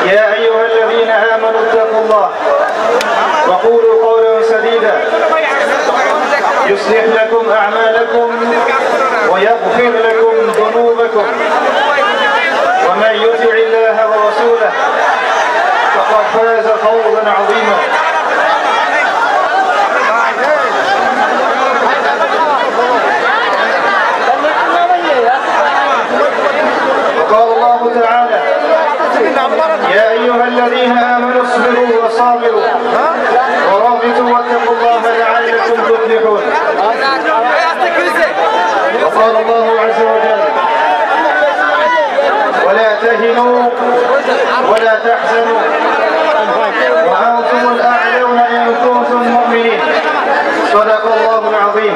يا أيها الذين آمنوا اتقوا الله وقولوا قولا سديدا يصلح لكم أعمالكم ويغفر لكم ذنوبكم ومن يطع الله ورسوله فقد فاز فوزا عظيما. وقال الله تعالى يا أيها الذين آمنوا اصبروا وصابروا ورابطوا واتقوا الله لعلكم تفلحون. وقال الله عز وجل ولا تهنوا ولا تحزنوا وأنتم الأعلون إن كنتم مؤمنين. صدق الله العظيم.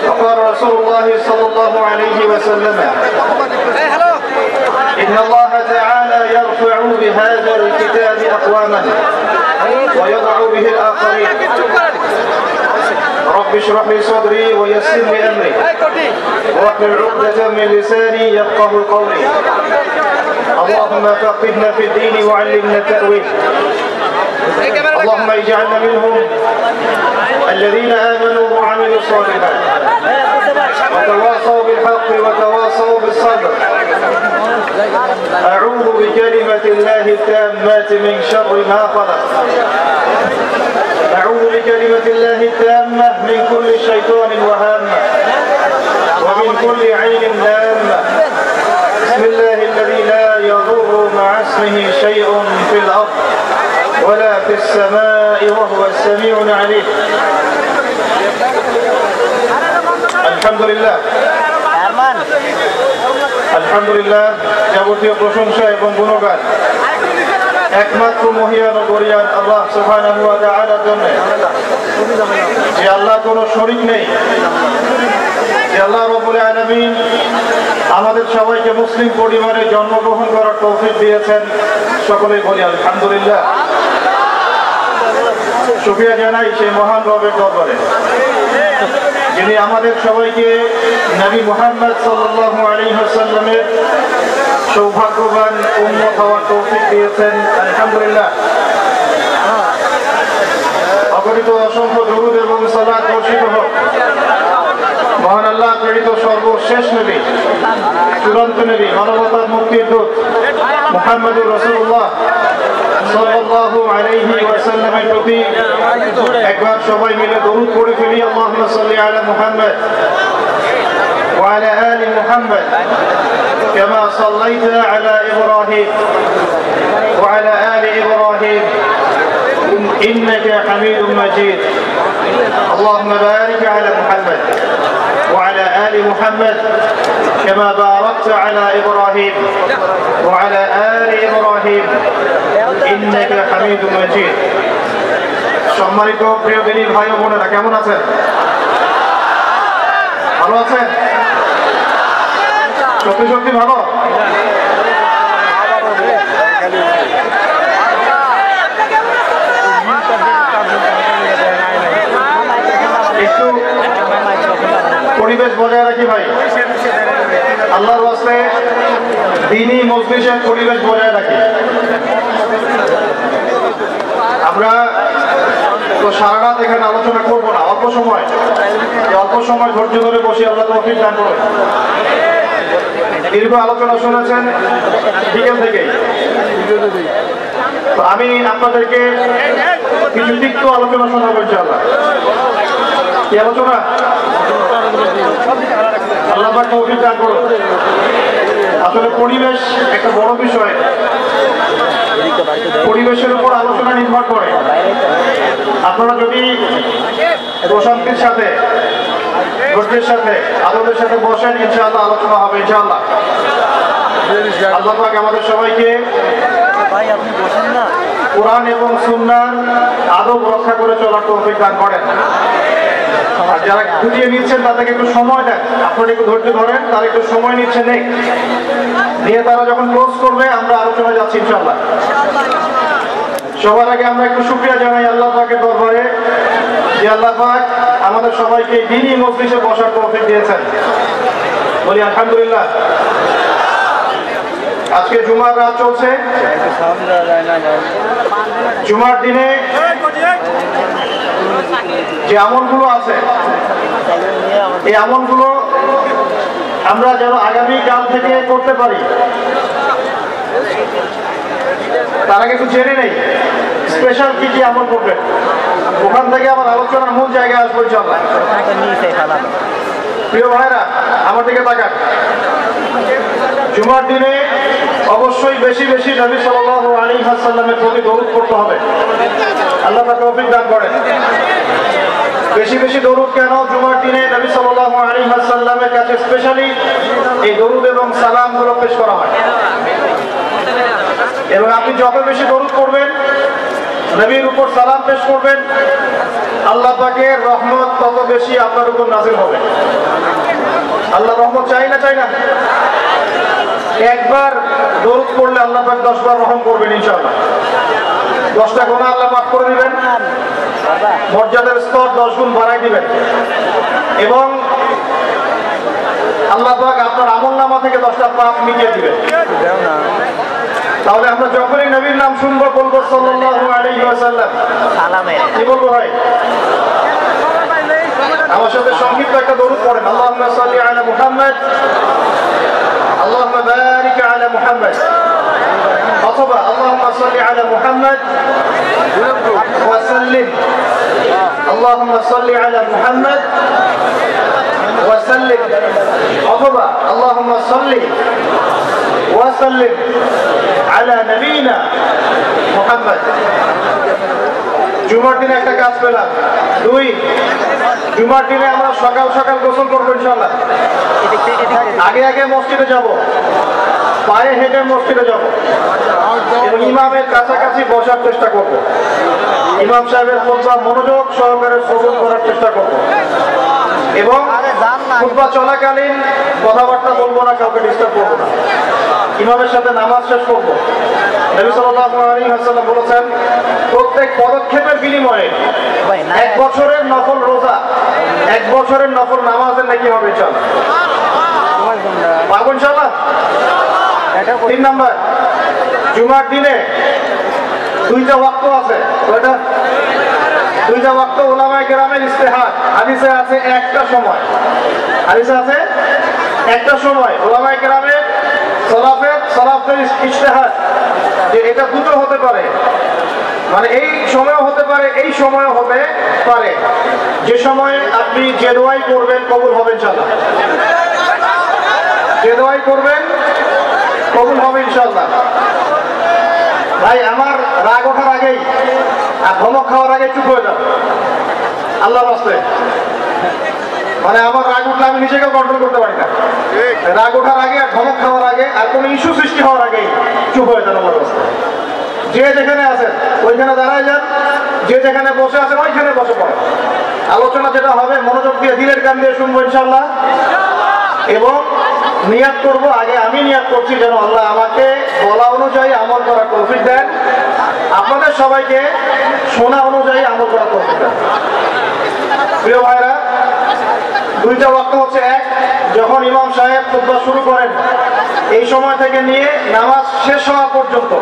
وقال رسول الله صلى الله عليه وسلم إن الله تعالى يرفع بهذا الكتاب أقواما ويضع به الآخرين. رب اشرح لي صدري ويسر لي أمري واحلل عقدة من لساني يفقه قولي. اللهم فقهنا في الدين وعلمنا التأويل. اللهم اجعلنا منهم الذين آمنوا وعملوا الصالحات وتواصوا بالحق وتواصوا بالصبر. أعوذ بكلمة الله التامات من شر ما خلق. أعوذ بكلمة الله التامة من كل شيطان وهامة ومن كل عين لامة. بسم الله الذي لا يضر مع اسمه شيء في الأرض ولا في السماء وهو السميع العليم. الحمد لله আলহামদুলিল্লাহ, যাবতীয় প্রশংসা এবং গুণগান একমাত্র মহিয়ান ও গরিয়ান আল্লাহ সুবহানাহু ওয়া তাআলার জন্য, যে আল্লাহ কোনো শরীক নেই, যে আল্লাহ রাব্বুল আলামিন আমাদের সবাইকে মুসলিম পরিবারে জন্মগ্রহণ করার তৌফিক দিয়েছেন। সকলেই বলি আলহামদুলিল্লাহ। শুকরিয়া জানাই সেই মহান রবের দরবারে, যিনি আমাদের সবাইকে নবী মুহাম্মদ সাল্লাল্লাহু আলাইহি ওয়াসাল্লামের সৌভাগ্যবান উম্মত হওয়ার তৌফিক দিয়েছেন। আলহামদুলিল্লাহ। অগণিত অসংখ্য দরুদ এবং সালাত বর্ষিত হোক মহান আল্লাহ প্রেরিত সর্বশেষ নবী, চূড়ান্ত নবী, মানবতার মুক্তির দূত মুহাম্মদুর রাসূলুল্লাহ সাল্লাল্লাহু আলাইহি ওয়াসাল্লামের প্রতি একবার সবাই মিলে দরুদ পড়ে ফেলি। আল্লাহুম্মা সাল্লি আলা মুহাম্মদ ওয়া আলা আলি মুহাম্মদ কামা সাল্লাইতা আলা ইব্রাহিম ওয়া আলা আলি ইব্রাহিম ইন্নাকা হামিদুম মাজিদ। আল্লাহুম্মা বারিক আলা মুহাম্মদ وعلى آل محمد كما باركت على إبراهيم وعلى آل إبراهيم إنك حميد مجيد. সম্মানিত প্রিয় দিনী ভাই ও বোনেরা, কেমন আছেন? ভালো আছেন? সত্যি সত্যি ভালো? একটু পরিবেশ বজায় রাখি ভাই, আল্লাহর ওয়াস্তে দ্বীনি মজলিসের পরিবেশ বজায় রাখি। আমরা তো সারা রাত এখানে আলোচনা করবো না, অল্প সময় ধৈর্য ধরে বসে আল্লাহ তৌফিক দান করুন। দীর্ঘ আলোচনা শুনেছেন বিকেল থেকেই, তো আমি আপনাদেরকে কিছু তিক্ত আলোচনা শোনাবো ইনশাআল্লাহ। কি আলোচনা? আল্লাহ পাক তৌফিক দান করুন। আসলে পরিবেশ একটা বড় বিষয়, পরিবেশের উপর আলোচনা নির্ভর করে। আপনারা যদি প্রশান্তির সাথে, ধৈর্যের সাথে, আনন্দের সাথে বসেন, ইনশাআল্লাহ আলোচনা হবে ইনশাআল্লাহ। আল্লাহ পাক আমাদের সবাইকে কোরআন এবং সুন্নাহর আদব রক্ষা করে চলার তৌফিক দান করেন। আর যারা খুঁটিয়ে নিচ্ছেন তাদেরকে একটু সময় দেন, আপনারা একটু ধৈর্য ধরেন, তারা একটু সময় নিচ্ছে নিয়ে তারা যখন ক্লোজ করবে আমরা আলোচনা যাচ্ছি ইনশাআল্লাহ। সবার আগে আমরা একটু শুকরিয়া জানাই আল্লাহ পাকের দরবারে, যে আল্লাহ পাক আমাদের সবাইকে দ্বীনি মজলিসে বসার তৌফিক দিয়েছেন। বলি আলহামদুলিল্লাহ। আজকে জুমার রাত চলছে। জুমার দিনে যে আমলগুলো আছে এই আমলগুলো আমরা যেন আগামী কাল থেকে করতে পারি তার আগে একটু জেনে নেই স্পেশাল কি কি আমল করবেন। ওখান থেকে আমার আলোচনার মূল জায়গায় আসবো ইনশাআল্লাহ। প্রিয় ভাইরা আমার দিকে তাকান। জুমার দিনে অবশ্যই বেশি বেশি নবী সাল্লাল্লাহু আলাইহি ওয়াসাল্লামের প্রতি দরুদ পড়তে হবে। আল্লাহ পাক তৌফিক দান করেন। বেশি বেশি দরুদ কেন? জুমার দিনে নবী সাল্লাল্লাহু আলাইহি ওয়াসাল্লামের কাছে স্পেশালি এই দরুদ এবং সালামগুলো পেশ করা হয় এবং আপনি যত বেশি দরুদ করবেন নবীর উপর সালাম পেশ করবেন আল্লাহ পাকের রহমত তত বেশি আপনার উপর নাযিল হবে। আল্লাহ রহমত চাই না? একবার দরুদ পড়লে আল্লাহ পাক 10 বার রহম করবেন ইনশাআল্লাহ। 10টা গুনাহ আল্লাহ মাফ করে দিবেন, মর্যাদার স্তর 10 গুণ বাড়াই দিবেন এবং আল্লাহ পাক আপনার আমলনামা থেকে 10টা পাপ মিটিয়ে দিবেন। তাহলে আমরা যখনই নবীর নাম শুনবো বলবো সাল্লাল্লাহু আলাইহি ওয়াসাল্লাম। কি বলবো ভাই? আমার সাথে সংক্ষিপ্ত একটা দরুদ পড়েন। আল্লাহুম্মা সাল্লি আলা মুহাম্মাদ, আল্লাহুম্মা বারিক আলা মুহাম্মাদ, অথবা আল্লাহুম্মা সাল্লি আলা মুহাম্মাদ ওয়া সাল্লিম, আল্লাহুম্মা সাল্লি আলা মুহাম্মাদ ওয়া সাল্লিম, অথবা আল্লাহুম্মা সাল্লি ওয়া সাল্লিম আলা নবিনা মুহাম্মদ। জুমার দিনে একটা কাজ পেলাম। 2, জুমার দিনে আমরা সকাল সকাল গোসল করবো ইনশাআল্লাহ। আগে মসজিদে যাব, পায়ে হেঁটে মসজিদে যাব এবং ইমামের কাছাকাছি বসার চেষ্টা করব। ইমাম সাহেবের খুতবা মনোযোগ সহকারে শ্রবণ করার চেষ্টা করব এবং খুতবা চলাকালীন কথাবার্তা বলবো না, কাউকে ডিস্টার্ব করবো না। ইমামের সাথে নামাজ শেষ করবো। নবী সাল্লাল্লাহু আলাইহি ওয়াসাল্লাম বলেছেন প্রত্যেক পদক্ষেপের বিনিময়ে 1 বছরের নফল রোজা, 1 বছরের নফল নামাজের নাকি হবে ইনশাআল্লাহ। পারবো ইনশাআল্লাহ। 3 নাম্বার, জুমার দিনে 2টা ওয়াক্ত আছে। কয়টা? 2টা ওয়াক্ত উলামায়ে কেরামের ইজতিহাদ। হাদিসে আছে একটা সময়, হাদিসে আছে একটা সময়। উলামায়ে কেরামের সালাফের ইজতিহাদ যে এটা দুটো হতে পারে, মানে এই সময়ও হতে পারে এই সময়ও হতে পারে। যে সময়ে আপনি যে দোয়াই করবেন কবুল হবে ইনশাআল্লাহ। যে দোয়াই করবেন কবুল হবে ইনশাআল্লাহ। ভাই আমার রাগ ওঠার আগেই আর ধমক খাওয়ার আগে চুপ হয়ে যাও আল্লাহর রাস্তায়। মানে আমার রাগ উঠলে আমি নিজেকে কন্ট্রোল করতে পারি না। রাগ ওঠার আগে আর ধমক খাওয়ার আগে আর কোনো ইস্যু সৃষ্টি হওয়ার আগেই চুপ হয়ে যান আমার রাস্তায়। যে যেখানে আছেন ওইখানে দাঁড়ায় যান, যে যেখানে বসে আছেন ওইখানে বসে পড়েন। আলোচনা যেটা হবে মনোযোগ দিয়ে দিলের কান দিয়ে শুনবো ইনশাআল্লাহ এবং নিয়াত করব। আগে আমি নিয়াত করছি যেন আল্লাহ আমাকে বলা অনুযায়ী আমল করার তৌফিক দেন, আপনাদের সবাইকে শোনা অনুযায়ী আমল করার তৌফিক দেন। প্রিয় ভাইরা, 2টা ওয়াক্ত হচ্ছে। 1, যখন ইমাম সাহেব খুতবা শুরু করেন এই সময় থেকে নিয়ে নামাজ শেষ হওয়া পর্যন্ত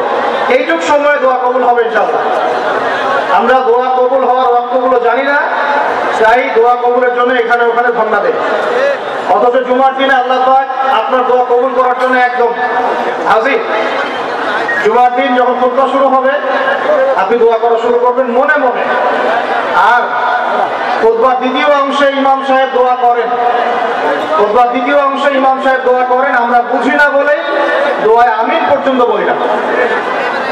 এইটুক সময় দোয়া কবুল হবে ইনশাআল্লাহ। আমরা দোয়া কবুল হওয়ার ওয়াক্তগুলো জানি না, তাই দোয়া কবুলের জন্য এখানে ওখানে ধন্যবাদ দেই। অথচ জুমার দিনে আল্লাহ পাক আপনার দোয়া কবুল করার জন্য একদম হাজির। জুমার দিন যখন খুতবা শুরু হবে আপনি দোয়া করা শুরু করবেন মনে মনে। আর খুতবার দ্বিতীয় অংশে ইমাম সাহেব দোয়া করেন, খুতবার দ্বিতীয় অংশে ইমাম সাহেব দোয়া করেন। আমরা বুঝি না বলেই দোয়ায় আমিন পর্যন্ত বলি না।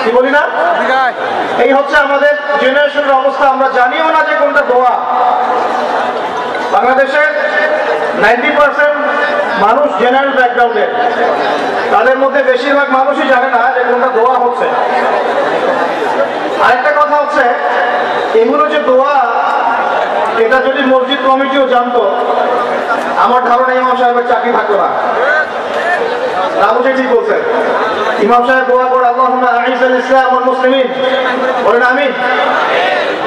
কি বলি না? এই হচ্ছে আমাদের জেনারেশনের অবস্থা। আমরা জানিও না যে কোনটা দোয়া। বাংলাদেশের 90% মানুষ জেনারেল ব্যাকগ্রাউন্ডের, তাদের মধ্যে বেশিরভাগ মানুষই জানে না যে কোনটা দোয়া হচ্ছে। আরেকটা কথা হচ্ছে এগুলো যে দোয়া, এটা যদি মসজিদ কমিটিও জানতো আমার ধারণা ইমাম সাহেবের চাকরি থাকতো না। রামুজি ঠিক বলছেন। ইমাম সাহেব দোয়া করে আল্লাহুম্মা আইজ্জিল ইসলাম ওয়াল মুসলিমিন, বলেন আমিন।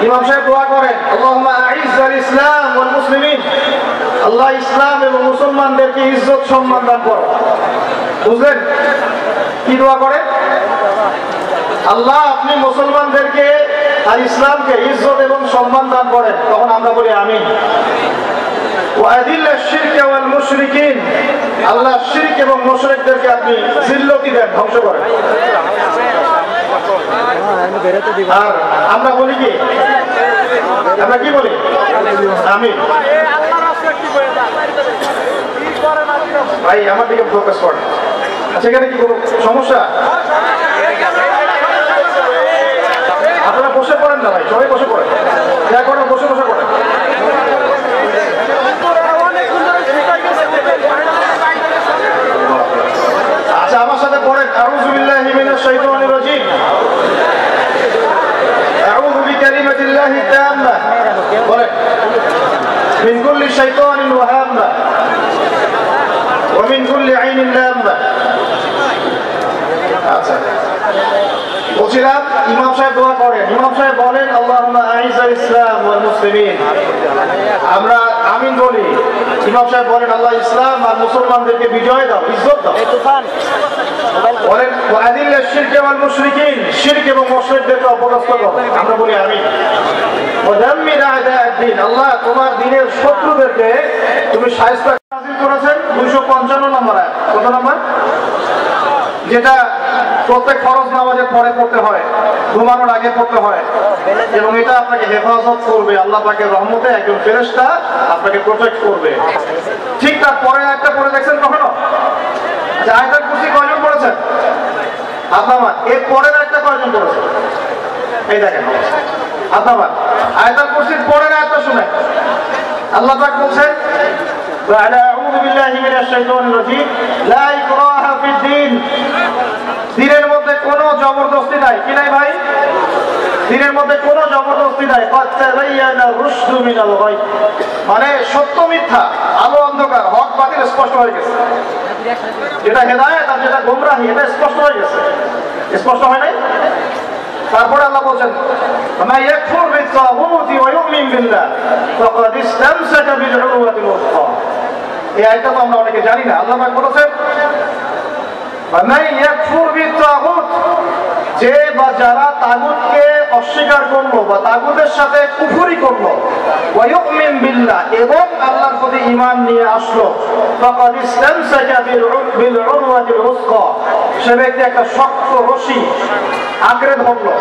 ইমাম সাহেব দোয়া করেন আল্লাহুম্মা আইজ্জিল ইসলাম ওয়াল মুসলিমিন, আল্লাহ ইসলাম এবং মুসলমানদেরকে ইজ্জত সম্মান দান করো। বুঝলেন? কি দোয়া করে? আল্লাহ আপনি মুসলমানদেরকে আর ইসলামকে ইজ্জত এবং সম্মান দান করেন। তখন আমরা বলি আমিন। ওয়াদিল্লা শিরক ওয়াল মুশরিকিন, আল্লাহ শিরক এবং মুশরিকদেরকে আপনি জিল্লতি দেন, ধ্বংস করেন। আর আমরা বলি কি? আমরা কি বলি? আমিন। ভাই আমার দিকে ফোকাস করেন। সেখানে কি কোনো সমস্যা? আপনারা বসে পড়েন না ভাই, সবাই বসে পড়েন, যা করেন বসে বসে পড়েন। আচ্ছা আমার সাথে পড়েন, আউযু বিল্লাহি মিনাশ শাইতানির রাজীম, আউযু বিকালিমাতিল্লাহি তাম্মা, বলেন, মিন কুল্লি শাইতানিন ওয়া হাম্মা ওয়া মিন কুল্লি আইনিন লাম্মা। আচ্ছা বলছিলাম ইমাম সাহেব দোয়া করেন। ইমাম সাহেব বলেন আল্লাহুম্মা আইজ্জাল ইসলাম ওয়াল মুসলিমিন, আমরা আমিন বলি। ইমাম সাহেব বলেন আল্লাহ ইসলাম আর মুসলমানদেরকে বিজয় দাও, ইজ্জত দাও। বলেন ওয়াদিল্লা শিরক ওয়াল মুশরিকিন, শিরক এবং মুশরিকদেরকে অপদস্থ করো, আমরা বলি আমিন। ওয়াদাম্মির আ'দা'আদ-দ্বীন, আল্লাহ তোমার দ্বীনের শত্রুদেরকে তুমি শায়েস্তা নাযিল করেছেন। 255 নম্বর আয়াত। কত নম্বর? যেটা প্রত্যেক ফরজ নামাজের পরে পড়তে হয়, ঘুমানোর আগে পড়তে হয়, এবং এটা আপনাকে হেফাজত করবে। আল্লাহ পাকের রহমতে একজন ফেরেশতা আপনাকে প্রোটেক্ট করবে। ঠিক তার পরে একটা পড়ে দেখছেন কখনো? আচ্ছা আয়াতুল কুরসি কয়জন পড়েছেন? আপনার এর পরের একটা কয়জন পড়েছেন? এই দেখেন আপনার আয়াতুল কুরসির পরের আয়াতটা শুনেন। আল্লাহ পাক বলছেন আউযু বিল্লাহি মিনাশ শাইতানির রাজীম, লা ইকরাহা ফিদ-দ্বীন, দ্বীনের মধ্যে কোনো জবরদস্তি নাই। কি নাই ভাই? দ্বীনের মধ্যে কোনো জবরদস্তি নাই। ক্বাদ তাবায়্যানা রুশদু মিনাল গায়, মানে সত্য মিথ্যা, আলো অন্ধকার, হক বাতিল স্পষ্ট হয়ে গেছে। যেটা হেদায়েত আর যেটা গোমরাহি, এটা স্পষ্ট হয়ে গেছে। স্পষ্ট হয় নাই? তারপরে আল্লাহ বলেন মা ইয়াকফুর বিত-তাগুতি ওয়া ইউমিন বিল্লাহ ফাকাদ ইসতামসাকা বিল উরওয়াতিল ওয়াসতা। এই আয়াতটা তো আমরা অনেকে জানি না। আল্লাহ পাক বলেছেন মা ইয়াকফুর বিত-তাগুত, যে বা যারা তাগুতকে অস্বীকার করলো বা তাগুতের সাথে কুফরি করলো, ওয়া ইউমিন বিল্লাহ, এবং আল্লাহর প্রতি ঈমান নিয়ে আসলো, ফাকাদ ইসতামসাকা বিল উরওয়াতিল ওয়াসতা, সে ব্যক্তি একটা শক্ত রশি আঁকড়ে ধরলো,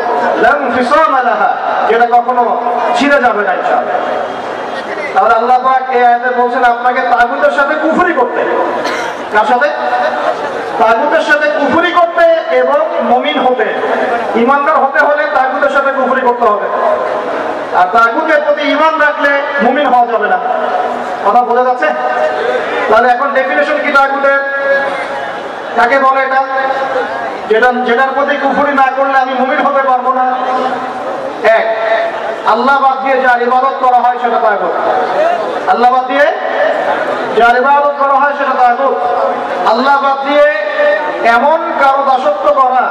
লাম ফিসামা লাহা, যেটা কখনো ছিঁড়ে যাবে না ইনশাআল্লাহ। তাহলে আল্লাহ পাক এই আয়াতে বলছেন আপনাকে তাগুতের সাথে কুফরি করতে। কার সাথে? তাগুতের সাথে কুফরি করতে এবং মুমিন হতে। ঈমানদার হতে হলে তাগুতের সাথে কুফরি করতে হবে, আর তাগুতের প্রতি ঈমান রাখলে মুমিন হওয়া যাবে না। কথা বোঝা যাচ্ছে? তাহলে এখন ডেফিনেশন কি তাগুতের? কাকে বলে এটা? যেটার প্রতি কুফরি না করলে আমি মুমিন হতে পারবো না। এক, আল্লাহ বাদ দিয়ে যার ইবাদত করা হয় সেটা তাগুত। আল্লাহ বাদ দিয়ে যার ইবাদত করা হয় সেটা তাগুত। আল্লাহ বাদ দিয়ে এমন কারো দাসত্ব করা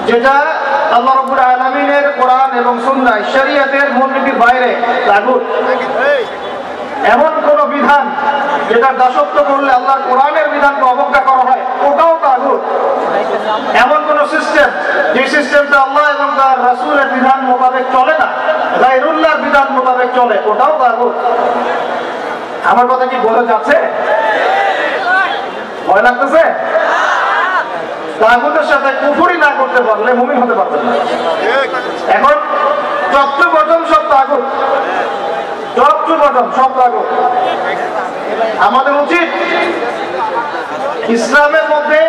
যেটা আল্লাহ রাব্বুল আলামিনের কোরআন এবং সুন্নাহ শরীয়তের মূলনীতির বাইরে, তাগুত। এমন কোন বিধান যেটার দাসত্ব করলে আল্লাহর কোরআনের বিধানকে অবজ্ঞা করা হয়, ওটাও তাগুত। এমন কোন সিস্টেম যে সিস্টেমটা আল্লাহ এবং তার রাসূলের বিধান মোতাবেক চলে না, গায়রুল্লাহর বিধান মোতাবেক চলে, ওটাও তাগুত। আমার কথা কি বোঝা যাচ্ছে? ভয় লাগতেছে? তাগুতের সাথে কুফরি না করতে পারলে মুমিন হতে পারবে না। এখন চপ্টু বটন সব তাগুত, চপ্টু বটন সব তাগুত। আমাদের উচিত ইসলামের মধ্যে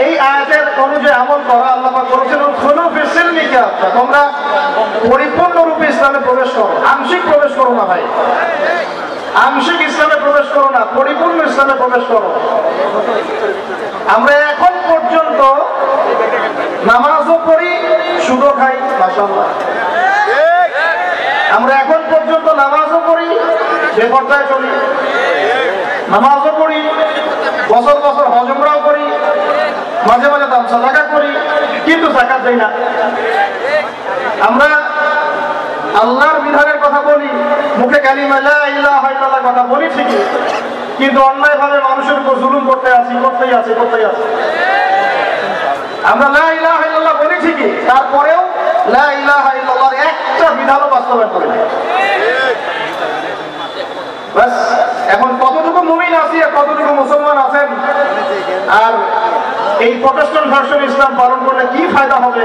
এই আয়াতের অনুযায়ী আমল করা। আল্লাহ পাক বলেছেন উদখুলু ফিস-সিলমি কাফা, তোমরা পরিপূর্ণরূপে ইসলামে প্রবেশ করো, আংশিক প্রবেশ করো না ভাই। আংশিক ইসলামে প্রবেশ করো না, পরিপূর্ণ ইসলামে প্রবেশ করো। আমরা এখন পর্যন্ত নামাজও পড়ি, সুদও খাই, মাশাআল্লাহ। আমরা এখন পর্যন্ত নামাজও পড়ি, বেপরদায় চলি, নামাজও পড়ি, বছর বছর হজ উমরাও করি, মাঝে মাঝে দান সাদাকা করি, কিন্তু যাকাত দেই না। আমরা আল্লাহর বিধানের কথা বলি, মুখে কালিমা লা ইলাহা ইল্লাল্লাহর কথা বলি ঠিকই, কিন্তু অন্যায়ভাবে মানুষের উপর জুলুম করতেই আছি। আমরা লা ইলাহা ইল্লাল্লাহ বলি ঠিকই, তারপরেও লা ইলাহা ইল্লাল্লাহর একটা বিধানও বাস্তবায়ন করি না। বাস এখন কতটুকু মুমিন আছি আর কতটুকু মুসলমান আছেন, আর এই প্রটেস্ট্যান্ট ভার্সন ইসলাম পালন করলে কি ফায়দা হবে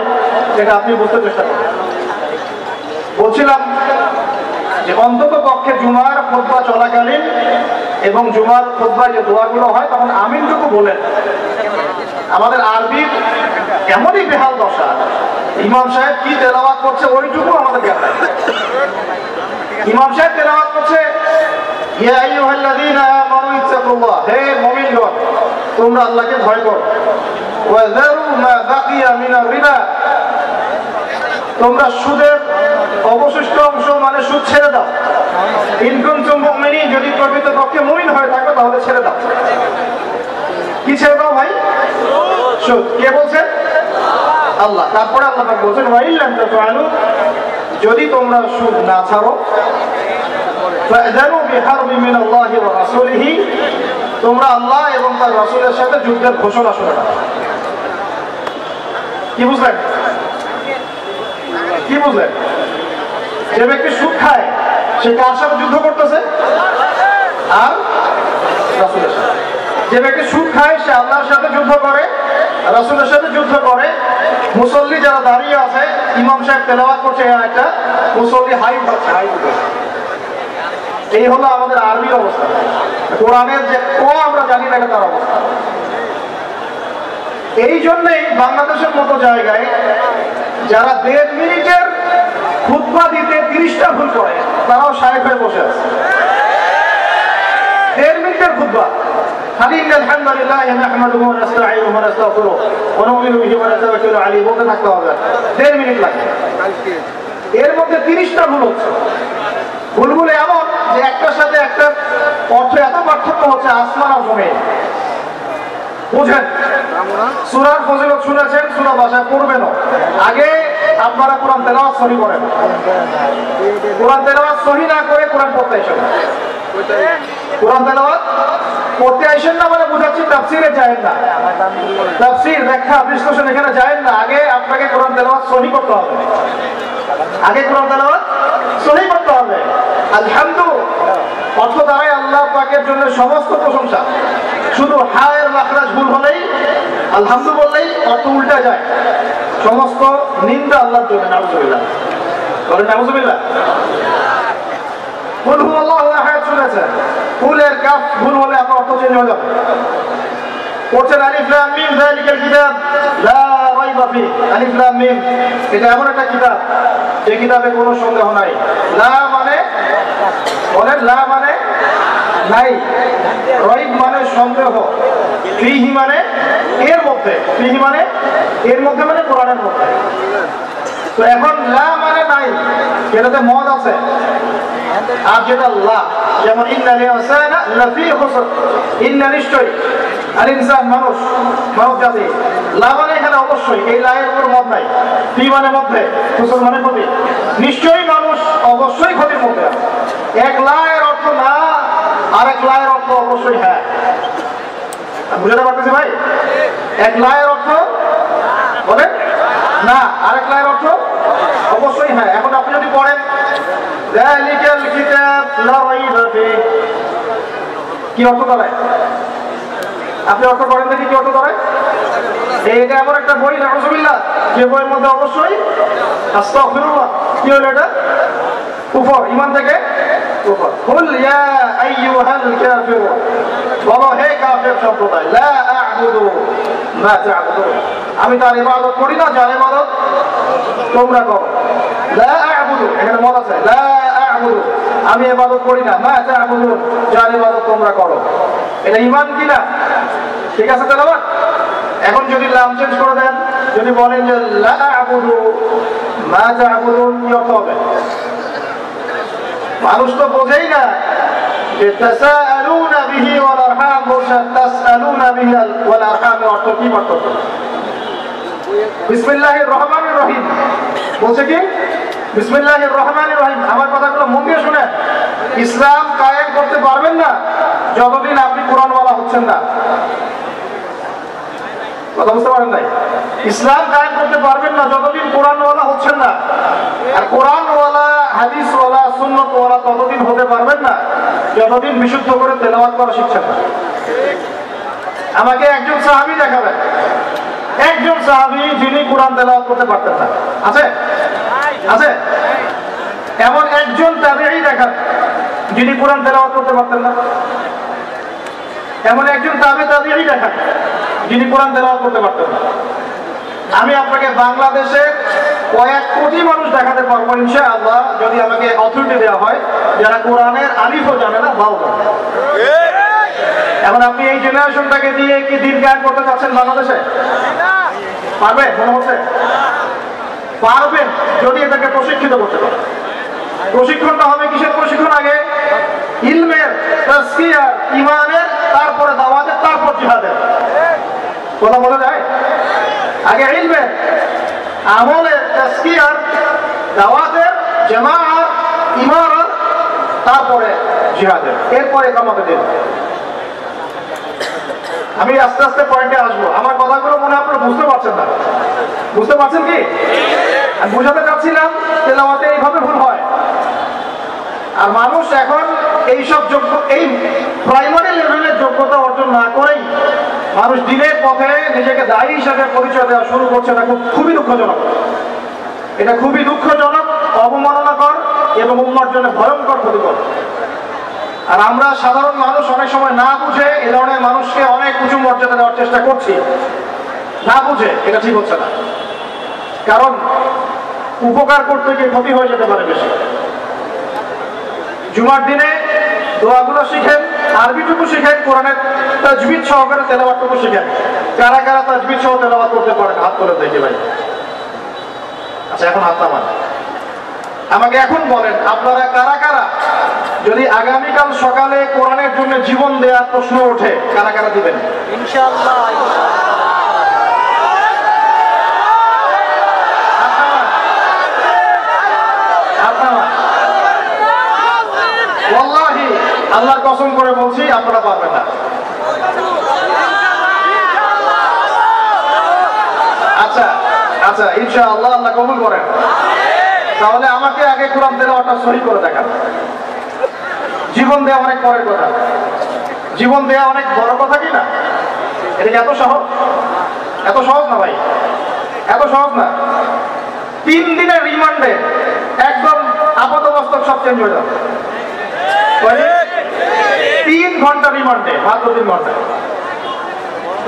সেটা আপনি বুঝতে চেষ্টা করেন। বলছিলাম যে অন্তত পক্ষে জুমার খুতবা চলাকালীন এবং জুমার খুতবায় যে দোয়াগুলো হয় তখন আমিনটুকু বলেন। আমাদের আরবির এমনই বেহাল দশা, ইমাম সাহেব কি তেলাওয়াত করছে ওইটুকু আমাদের জ্ঞান নাই। ইমাম সাহেব তেলাওয়াত করছে ইয়া আইয়ুহাল্লাযীনা আমানু ইত্তাকুল্লাহ, হে মুমিনগণ তোমরা আল্লাহকে ভয় করো, ওয়া যারু মা বাকিয়া মিনার রিবা, তোমরা সুদের অবশিষ্ট অংশ মানে সুদ ছেড়ে দাও। ইন কুনতুম মুমিনিন, যদি প্রকৃতপক্ষে মুমিন হয়ে থাকো তাহলে ছেড়ে দাও। কি ছেড়ে দাও ভাই? সুদ। কে বলছেন? আল্লাহ। তারপরে আল্লাহ পাক বলছেন ওয়া ইল্লাম তাফআলু, যদি তোমরা সুদ না ছাড়ো ফা'যানু বিহারবিন মিনাল্লাহি ওয়া রাসূলিহি, তোমরা আল্লাহ এবং তার রাসূলের সাথে যুদ্ধের ঘোষণা শোনো। কি বুঝলেন? কি বুঝলেন? যে ব্যক্তি সুদ খায় সে কার সাথে যুদ্ধ করতেছে? আর রাসূলের সাথে। যে ব্যক্তি সুদ খায় সে আল্লাহর সাথে যুদ্ধ করে, রাসূলের সাথে যুদ্ধ করে। মুসল্লি যারা দাঁড়িয়ে আছে, ইমাম সাহেব তেলাওয়াত করছে একটা, মুসল্লি হাই উঠাচ্ছে, হাই উঠাচ্ছে। এই হলো আমাদের আরবির অবস্থা। কোরআনের যে আমরা জানি না তার অবস্থা। এই জন্যই বাংলাদেশের মতো জায়গায় যারা 1.5 মিনিটের খুতবা দিতে 30টা ভুল করে তারাও সাহেব হয়ে বসে আছে। 1.5 মিনিটের খুতবা খালি আলহামদুলিল্লাহ নাহমাদুহু ওয়া নাস্তাঈনুহু ওয়া নাস্তাগফিরুহু ওয়া নু'মিনু বিহি ওয়া নাতাওয়াক্কালু আলাইহি বলতে থাকতে হবে। 1.5 মিনিট লাগে, এর মধ্যে 30টা ভুল হচ্ছে। ভুলগুলো এমন যে একটার সাথে একটা অর্থ এত পার্থক্য হচ্ছে আসমান আর জমিন। বুঝেন? সূরার ফজিলত শুনেছেন, সূরা ভাষায় পড়বেন। আগে আপনারা কোরআন তেলাওয়াত সহি করেন। কোরআন তেলাওয়াত সহি না করে কোরআন পড়তে আসেন। কোরআন তেলাওয়াত পড়তে আসেন না মানে বুঝাচ্ছি তাফসীরে যায়েন না, তাফসীর ব্যাখ্যা বিশ্লেষণ এখানে যায়েন না। আগে আপনাকে কোরআন তেলাওয়াত সহি করতে হবে। আগে কোরআন তেলাওয়াত সহি করতে হবে। আলহামদুলিল্লাহ অর্থ দ্বারাই আল্লাহ পাকের জন্য সমস্ত প্রশংসা। শুধু হায়ের মাখরাজ ভুল হলেই আলহামদুলিল্লাহ বললেই অর্থ উল্টা যায়। সমস্ত নিন্দা আল্লাহর জন্য। নাউজুবিল্লাহ বলেন, নাউজুবিল্লাহ। কুল হুয়াল্লাহু আহাদ শুনেছেন, কুলের কাফ ভুল হলে আপনার অর্থ চেঞ্জ হয়ে যাবে। পড়ছেন আলিফ লাম মিম যালিকাল কিতাব লা রাইবা ফি। আলিফ লাম মিম এটা এমন একটা কিতাব যে কিতাবে কোনো সন্দেহ নাই। লা মানে বলেন, লা মানে নাই, রাইব মানে সন্দেহ, ফিহি মানে এর মধ্যে, ফিহি মানে এর মধ্যে মানে কোরআনের মধ্যে। তো এখন লা মানে নাই, এটাতে মদ আছে। আর যেটা লা, যেমন ইন্নাল ইনসানা লাফি খুসর, ইন্না নিশ্চয়, আল ইনসান মানুষ, মানব জাতি। লা মানে এখানে অবশ্যই, এই লা এর উপর মদ নাই। ফি মানে মধ্যে, খুসর মানে ক্ষতি। নিশ্চয়ই মানুষ অবশ্যই ক্ষতির মধ্যে আছে। এক লা এর অর্থ না, আরেক লা এর অর্থ অবশ্যই হ্যাঁ। বুঝতে পারতেছি ভাই? এক লা এর অর্থ বলেন না, আরেক লা এর অর্থ অবশ্যই হ্যাঁ। এখন আপনি যদি পড়েন যালিকাল কিতাব লা রাইবা ফি, কি অর্থ দাঁড়ায়? আপনি অর্থ করেন দেখি কি অর্থ দাঁড়ায়? এইটা এমন একটা বই, নাউজুবিল্লাহ, যে বইয়ের মধ্যে অবশ্যই আস্তাগফিরুল্লাহ। কি হলো এটা? কুফর, ঈমান থেকে কুফর। কুল ইয়া আইয়ুহাল কাফিরুন, বলো হে কাফের সম্প্রদায়, লা আ'বুদু মা তা'বুদুন, আমি তার ইবাদত করি না যার ইবাদত তোমরা করো। লা আ'বুদু, এখানে মত আছে, লা আ'বুদু, আমি ইবাদত করি না, মা তা'বুদুন, যার ইবাদত তোমরা করো। এটা ঈমান কি না? ঠিক আছে তেলাওয়াত। এখন যদি লাম চেঞ্জ করে দেন, যদি বলেন যে লা আ'বুদু মা তা'বুদুন, কি অর্থ হবে? মানুষ তো বোঝেই না যে তাসাআলুনা বিহি ওয়াল আরহাম, বলছেন তাসআলুনা বিহি ওয়াল আরহাম অর্থ কি? পার্থক্য? বিসমিল্লাহির রহমানির রহিম বলছে কি? বিসমিল্লাহির রহমানির রহিম। আমার কথাগুলো মন দিয়ে শুনেন। ইসলাম কায়েম করতে পারবেন না যতদিন আপনি কোরআনওয়ালা হচ্ছেন না। কথা বুঝতে পারেন নাই? ইসলাম কায়েম করতে পারবেন না যতদিন কোরআনওয়ালা হচ্ছেন না। আর কোরআনওয়ালা, হাদিসওয়ালা, সুন্নতওয়ালা ততদিন হতে পারবেন না যতদিন বিশুদ্ধ করে তেলাওয়াত করা শিখছেন না। আমাকে একজন সাহাবী দেখাবেন, একজন সাহাবী যিনি কোরআন তেলাওয়াত করতে পারতেন না। আছে? আছে? এমন একজন তাবেঈ দেখান যিনি কোরআন তেলাওয়াত করতে পারতেন না। এমন একজন তাবেঈ দেখান যিনি কোরআন তেলাওয়াত করতে পারতেন না। আমি আপনাকে বাংলাদেশের কয়েক কোটি মানুষ দেখাতে পারবো ইনশাআল্লাহ, যদি আমাকে অথরিটি দেওয়া হয়, যারা কোরআনের আলিফও জানে না, বাও জানে। এখন আপনি এই জেনারেশনটাকে দিয়ে কি দিন কায়েম করতে চাচ্ছেন বাংলাদেশে? পারবেন? মনে হচ্ছে পারবেন যদি এটাকে প্রশিক্ষিত করতে পারেন। প্রশিক্ষণটা হবে কিসের প্রশিক্ষণ? আগে ইলমের, তাজকিয়ার, ঈমানের, তারপরে দাওয়াতের, তারপর জিহাদের। কথা বলা যায়? আগে ইলমের, আমলের, তাজকিয়ার, দাওয়াতের, জামাআত, ইমারত, তারপরে জিহাদের, এরপরে ইকামতের দিন। আমি আস্তে আস্তে পয়েন্টে আসবো। আমার কথাগুলো মনে হয় আপনারা বুঝতে পারছেন না। বুঝতে পারছেন কি? আমি বুঝাতে চাচ্ছিলাম তেলাওয়াতে এইভাবে ভুল হয়। আর মানুষ এখন এইসব যোগ্য, এই প্রাইমারি লেভেলের যোগ্যতা অর্জন না করেই মানুষ দিনের পথে নিজেকে দায়ী হিসাবে পরিচয় দেওয়া শুরু করছে। এটা খুবই দুঃখজনক। এটা খুবই দুঃখজনক, অবমাননাকর এবং উম্মার জন্য ভয়ঙ্কর ক্ষতিকর। আর আমরা সাধারণ মানুষ অনেক সময় না বুঝে এ ধরনের মানুষকে অনেক উঁচু মর্যাদা দেওয়ার চেষ্টা করছি, না বুঝে। এটা ঠিক হচ্ছে না, কারণ উপকার করতে গিয়ে ক্ষতি হয়ে যেতে পারে বেশি। জুমার দিনে দোয়াগুলো শিখেন, আরবিটুকু শিখেন, কোরআনের তাজবিদ সহকারে তেলাওয়াতটুকু শিখেন। কারা কারা তাজবিদ সহ তেলাওয়াত করতে পারেন হাত তুলে দেখি ভাই। আচ্ছা, এখন হাত নামান। আমাকে এখন বলেন, আপনারা কারা কারা, যদি আগামীকাল সকালে কোরআনের জন্য জীবন দেওয়ার প্রশ্ন ওঠে, কারা কারা দিবেন? ইনশাআল্লাহ। ওয়াল্লাহি, আল্লাহর কসম করে বলছি, আপনারা পারবেন না। আচ্ছা আচ্ছা, ইনশাআল্লাহ, আল্লাহ কবুল করেন। তাহলে আমাকে আগে কোরআন তেলাওয়াতটা সহি করে দেখান। জীবন দেওয়া অনেক পরের কথা, জীবন দেওয়া অনেক বড় কথা কি না? এটা কি এত সহজ? এত সহজ না ভাই, এত সহজ না। 3 দিনের রিমান্ডে একদম আপাতবাস্তব সব চেঞ্জ হয়ে যাবে। 3 ঘন্টা রিমান্ডে, মাত্র 3 ঘন্টা।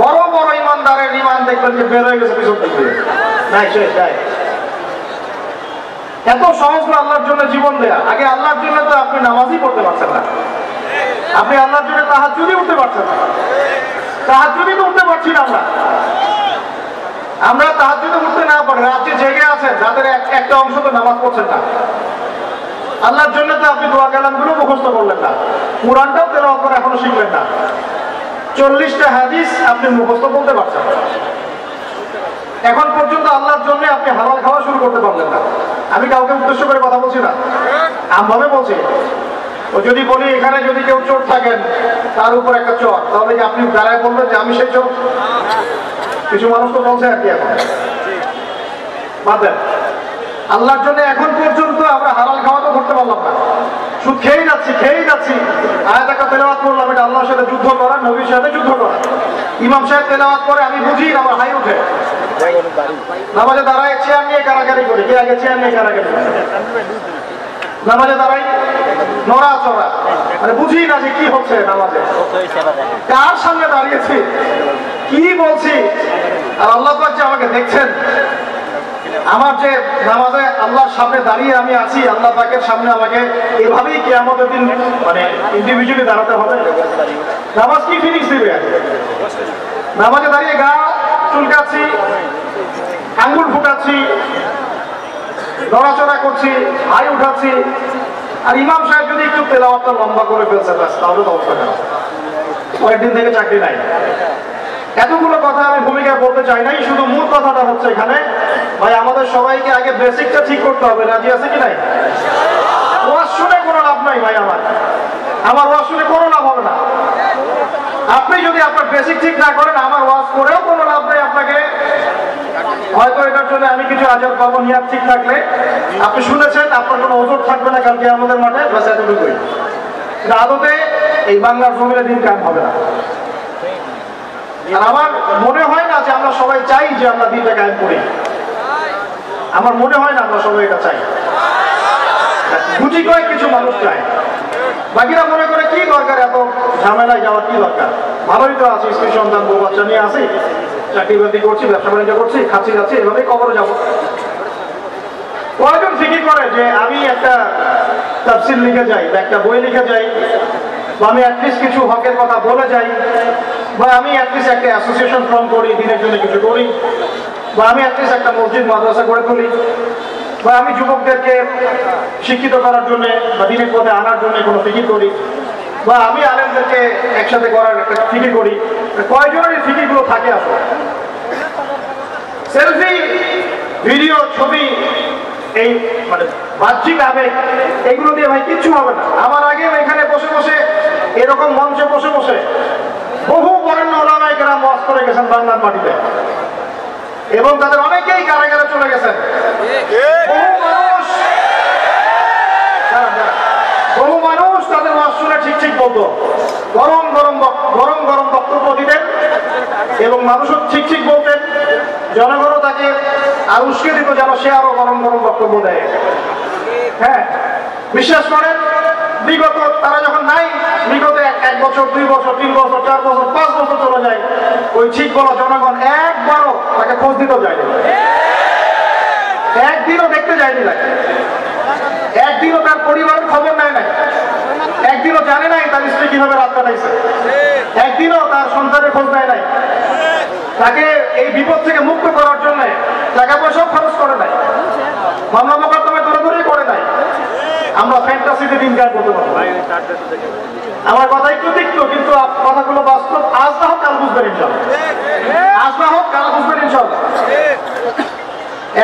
বড় বড় ইমানদারের রিমান্ড দেখবেন যে বের হয়ে গেছে পিছন থেকে, নাই শেষ নাই। এত সহজ না আল্লাহর জন্য জীবন দেয়া। আগে আল্লাহর জন্য তো আপনি নামাজই পড়তে পারছেন না, আপনি আল্লাহর জন্য তাহাজ্জুদই উঠতে পারছেন না। তাহাজ্জুদই তো উঠতে পারছি না আমরা তাহাজ্জুদে উঠতে না পারি, রাতে জেগে আছেন, যাদের একটা অংশ তো নামাজ পড়ছেন না। আল্লাহর জন্য তো আপনি দোয়া কালামগুলো মুখস্থ করলেন না, কোরআনটাও তেলাওয়াত করে এখনো শিখলেন না, 40টা হাদিস আপনি মুখস্থ বলতে পারছেন না। এখন পর্যন্ত আল্লাহর জন্য আপনি হালাল খাওয়া শুরু করতে পারলেন না। আমি কাউকে উদ্দেশ্য করে কথা বলছি না, আমভাবে বলছি। ও যদি বলি এখানে যদি কেউ চোর থাকেন, তার উপর একটা চোর, তাহলে কি আপনি দাঁড়ায় বলবেন যে আমি সেই চোর? কিছু মানুষ তো বলছে আর কি। এখন বাদ দেন, আল্লাহর জন্য এখন পর্যন্ত আমরা হালাল খাওয়া তো করতে পারলাম না, শুধু খেয়েই যাচ্ছি। আয়াত একটা তেলাওয়াত করলাম, এটা আল্লাহর সাথে যুদ্ধ করা, নবীর সাথে যুদ্ধ করা। ইমাম সাহেব তেলাওয়াত করে, আমি বুঝি আমার হাই উঠে। নামাজে দাঁড়ায় চেয়ার নিয়ে কারাকারি করি, কে আগে চেয়ার নিয়ে কারাকারি করে। নামাজে দাঁড়াই নড়াচড়া, মানে বুঝি না যে কি হচ্ছে নামাজে, কার সামনে দাঁড়িয়েছি, কি বলছি। আর আল্লাহ পাক যে আমাকে দেখছেন, আমার যে নামাজে আল্লাহর সামনে দাঁড়িয়ে আমি আছি, আল্লাহ পাকের সামনে আমাকে এভাবেই কিয়ামতের দিন মানে ইন্ডিভিজুয়ালি দাঁড়াতে হবে। নামাজ কি ফিনিক্স দিবে? নামাজে দাঁড়িয়ে গা চুলকাচ্ছি, আঙ্গুল ফুটাচ্ছি, নড়াচড়া করছি, হাই উঠাচ্ছি। আর ইমাম সাহেব যদি একটু তেলাওয়াতটা লম্বা করে ফেলছে, তাহলে তো অবস্থা খারাপ, পরের দিন থেকে চাকরি নাই। এতগুলো কথা আমি ভূমিকায় বলতে চাই নাই, শুধু মূল কথাটা হচ্ছে এখানে ভাই, আমাদের সবাইকে আগে বেসিকটা ঠিক করতে হবে। রাজি আছে কি নাই? ওয়াজ শুনে কোনো লাভ নাই ভাই, আমার ওয়াজ শুনে কোনো লাভ হবে না। আপনি যদি আপনার বেসিক ঠিক না করেন, আমার ওয়াজ করেও কোনো লাভ নাই। আপনাকে হয়তো এটার জন্য আমি কিছু আজব পাবো নিয়াত ঠিক থাকলে আপনি শুনেছেন আপনার কোনো ওজোর থাকবে না কালকে আমাদের মাঠে, বাস এতটুকুই। আদতে এই বাংলার জমিনে দিন কায়েম হবে না। আর আমার মনে হয় না যে আমরা সবাই চাই যে আমরা দিনটা কায়েম করি, আমার মনে হয় না আমরা সবাই এটা চাই। গুটি কয়েক কিছু মানুষ চায়, বাকিরা মনে করে কি দরকার এত ঝামেলায় যাওয়ার, কি দরকার, ভালোই তো আছে, স্ত্রী সন্তান বউ বাচ্চা নিয়ে আসি, চাকরি বাকরি করছি, ব্যবসা বাণিজ্য করছি, খাচ্ছি যাচ্ছি, এভাবেই কবরে যাবো। কয়েকজন ফিকির করে যে আমি একটা তাফসীর লিখে যাই বা একটা বই লিখে যাই, বা আমি অ্যাটলিস্ট কিছু হকের কথা বলে যাই, বা আমি অ্যাটলিস্ট একটা অ্যাসোসিয়েশন ফর্ম করি, দিনের জন্য কিছু করি, বা আমি অ্যাটলিস্ট একটা মসজিদ মাদ্রাসা গড়ে তুলি, বা আমি যুবকদেরকে শিক্ষিত করার জন্য বা দিনের পথে আনার জন্য কোনো ফিকির করি, বা আমি আলেমদেরকে একসাথে করার একটা ফিকির করি। কয়জনের এই ফিকিরগুলো থাকে আসলে? সেলফি, ভিডিও, ছবি, এই মানে বাহ্যিক আবেগ, এগুলো দিয়ে ভাই কিচ্ছু হবে না। আমার আগেও এখানে বসে বসে, এরকম মঞ্চে বসে বসে বহু বরেণ্য ওলামায়ে কেরাম ওয়াজ করে গেছেন বাংলার মাটিতে, এবং তাদের অনেকেই কারাগারে চলে গেছেন। বহু মানুষ তাদের ওয়াজ শুনে ঠিক ঠিক বলতো, গরম গরম গরম গরম বক্তব্য দিতেন, এবং মানুষও ঠিক ঠিক বলতেন, জনগণও তাকে আর উস্কে দিত যেন সে আরো গরম গরম বক্তব্য দেয়। হ্যাঁ, বিশ্বাস করেন, বিগত তারা যখন নাই, বিগত 1 বছর, 2 বছর, 3 বছর, 4 বছর, 5 বছর চলে যায়, ওই ঠিক বলা জনগণ একবারও তাকে খোঁজ দিতেও যায়নি, একদিনও দেখতে যায়নি, একদিনও তার পরিবারের খবর নেয় নাই, একদিনও জানে নাই তার স্ত্রী কিভাবে রাত কাটাইছে, একদিনও তার সন্তানের খোঁজ নেয় নাই, তাকে এই বিপদ থেকে মুক্ত করার জন্য টাকা পয়সাও খরচ করে নাই, মামলা মোকদ্দমা দৌড়াদৌড়ি করে নাই। আমরা ফ্যান্টাসিতে দিন কাজ করতে পারবো। আমার কথা একটু তিক্ত, কিন্তু কথাগুলো বাস্তব। আজ না হোক কাল বুঝবেন ইনশাল্লাহ, আজ না হোক কাল বুঝবেন ইনশাল্লাহ।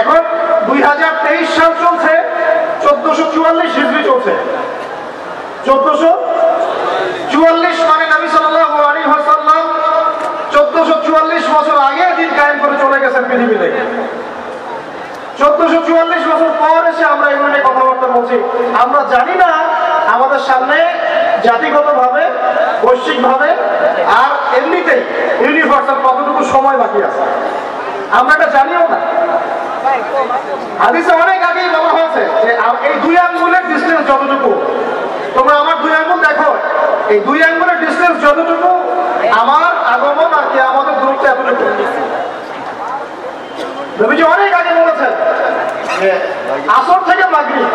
এখন 2023 সাল চলছে, 1444 হিজরি চলছে। 1444 মানে নবী সাল্লাল্লাহু আলাইহি ওয়াসাল্লাম 1444 বছর আগে দিন কায়েম করে চলে গেছেন পৃথিবীতে। 1444 বছর পর এসে আমরা এগুলো নিয়ে কথাবার্তা বলছি। আমরা জানি না আমাদের সামনে জাতিগতভাবে, বৈশ্বিকভাবে আর এমনিতেই ইউনিভার্সাল কতটুকু সময় বাকি আছে, আমরা এটা জানিও না। হাদিসে অনেক আগেই বলা হয়েছে যে এই 2 আঙ্গুলের ডিস্টেন্স যতটুকু, তোমরা আমার 2 আঙ্গুল দেখো, এই 2 আঙ্গুলের ডিস্টেন্স যতটুকু, আমার আগমন আর কি আমাদের দূরত্ব এতটুকু। নবীজি অনেক আগে বলেছেন যে আসর থেকে মাগরিব,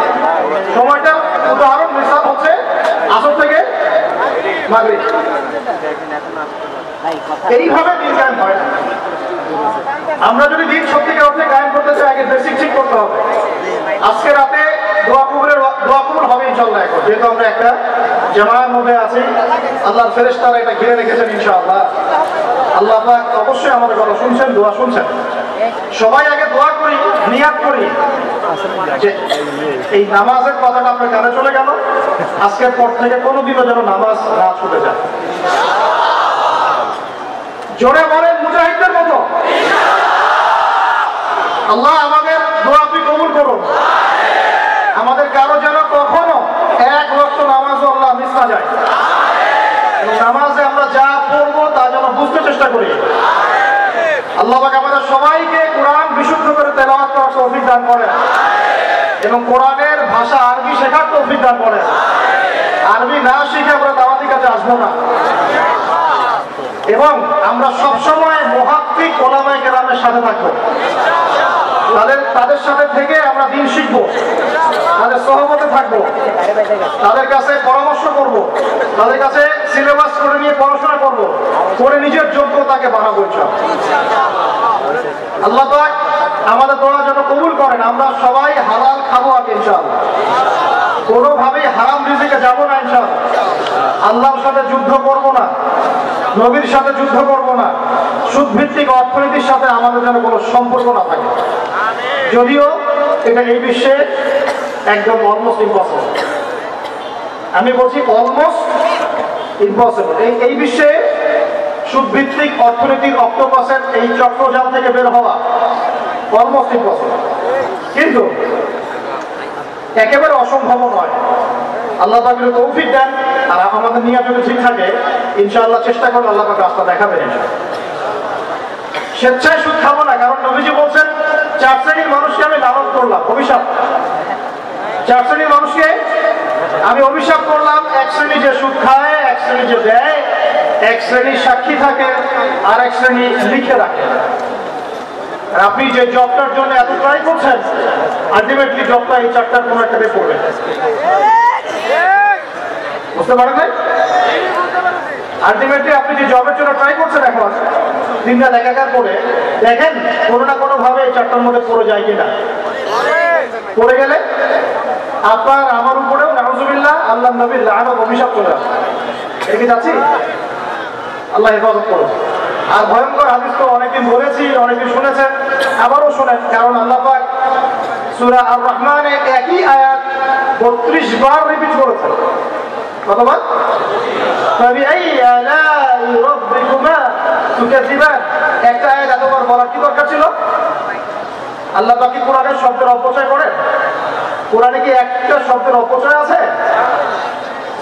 সময়টা উদাহরণ মিসাল হচ্ছে আসর থেকে মাগরিব, এইভাবে দিন কায়েম হয় না। আমরা যদি দিন সত্যিকার অর্থে কায়েম করতে চাই, আগে বেসিক ঠিক করতে হবে। আজকে রাতে দোয়া কবুল হবে ইনশাআল্লাহ। এখন যেহেতু আমরা একটা জামাতের মধ্যে আছি, আল্লাহর ফেরেশতারা এটা ঘিরে রেখেছেন ইনশাআল্লাহ। আল্লাহ পাক অবশ্যই আমাদের কথা শুনছেন, দোয়া শুনছেন। সবাই আগে দোয়া করি, নিয়াত করি যে এই নামাজের কথাটা আপনার কানে চলে গেল, আজকের পর থেকে কোনোদিনও যেন নামাজ না ছুটে যায়। জোরে বলেন মুজাহিদদের মতো। আল্লাহ আমাদের দোয়া আপনি কবুল করুন। আমাদের কারো যেন কখনো 1 ওয়াক্ত নামাজও আল্লাহ মিস না যায়, এবং নামাজে আমরা যা পড়বো তা যেন বুঝতে চেষ্টা করি। আল্লাহ পাক আমাদের সবাইকে কোরআন বিশুদ্ধ করে তেলাওয়াত করার তৌফিক দান করেন, এবং কোরআনের ভাষা আরবি শেখার তৌফিক দান করেন। আরবি না শিখে আমরা দাওয়াতি কাজে আসবো না, এবং আমরা সবসময় মুহাক্কিক ওলামায়ে কেরামের সাথে থাকবো। তাদের সাথে থেকে আমরা দিন শিখবো, তাদের সহবতে থাকবো, তাদের কাছে পরামর্শ করব, তাদের কাছে সিলেবাস করে নিয়ে পড়াশোনা করব, করে নিজের যোগ্যতাকে বাড়াবো ইনশাআল্লাহ। আল্লাহ পাক আমাদের দোয়া যেন কবুল করেন। আমরা সবাই হালাল খাবো আগে ইনশাআল্লাহ, কোনোভাবেই হারাম রিজিকে যাবো না ইনশাআল্লাহ। আল্লাহর সাথে যুদ্ধ করব না, নবীর সাথে যুদ্ধ করব না, সুদভিত্তিক অর্থনীতির সাথে আমাদের যেন কোনো সম্পর্ক না থাকে। যদিও এটা এই বিশ্বে একদম অলমোস্ট ইম্পসিবল, আমি বলছি অলমোস্ট ইম্পসিবল। এই বিশ্বে সুদভিত্তিক অর্থনৈতিক অক্টোপাসের এই চক্রজাল থেকে বের হওয়া অলমোস্ট ইম্পসিবল, কিন্তু একেবারে অসম্ভব নয়। আল্লাহ পাক যদি তৌফিক দেন আর আমাদের নিয়ত যদি ঠিক থাকে, ইনশাআল্লাহ চেষ্টা করলে আল্লাহ পাক রাস্তা দেখাবেন। স্বেচ্ছায় সুদ খাবো না, কারণ নবীজি বলছেন 4 শ্রেণীর মানুষকে আমি লালন করলাম, অভিশাপ। 4 শ্রেণীর মানুষকে আমি অভিশাপ করলাম। 1 শ্রেণী যে সুদ খায়, 1 শ্রেণী যে দেয়, 1 শ্রেণী সাক্ষী থাকে, আর 1 শ্রেণী লিখে রাখে। আপনি যে জবটার জন্য এত ট্রাই করছেন, আলটিমেটলি জবটা এই 4টার কোনো একটা পড়বে। বুঝতে পারেন নাই? আলটিমেটলি আপনি যে জবের জন্য ট্রাই করছেন এখন, দিনরাত একাকার করে দেখেন কোনো না কোনো ভাবে এই 4টার মধ্যে পড়ে যায় কিনা। পড়ে গেলে আপনার আমার উপরেও নাউজুবিল্লাহ আল্লাহ নবীর লানত অভিশাপ চলে আসে। এদিকে যাচ্ছি, আল্লাহ হেফাজত করুন। আর ভয়ঙ্কর হাদিস তো অনেকদিন বলেছি, অনেকদিন শুনেছেন, আবারও শোনেন, কারণ আল্লাহ পাক সূরা আর রহমানে একই আয়াত 32 বার রিপিট করেছেন। কতবার? ফাবিআই আলাই রাব্বিকুমা তুকাযিবান। একটা আয়াত এতবার বলার কি দরকার ছিল? আল্লাহ পাক কি কোরআনের শব্দের অপচয় করেন? কোরআনে কি একটা শব্দের অপচয় আছে?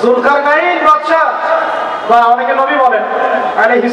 জুলকারনাইন বাদশা বা অনেকে নবী বলেন আলাইহিস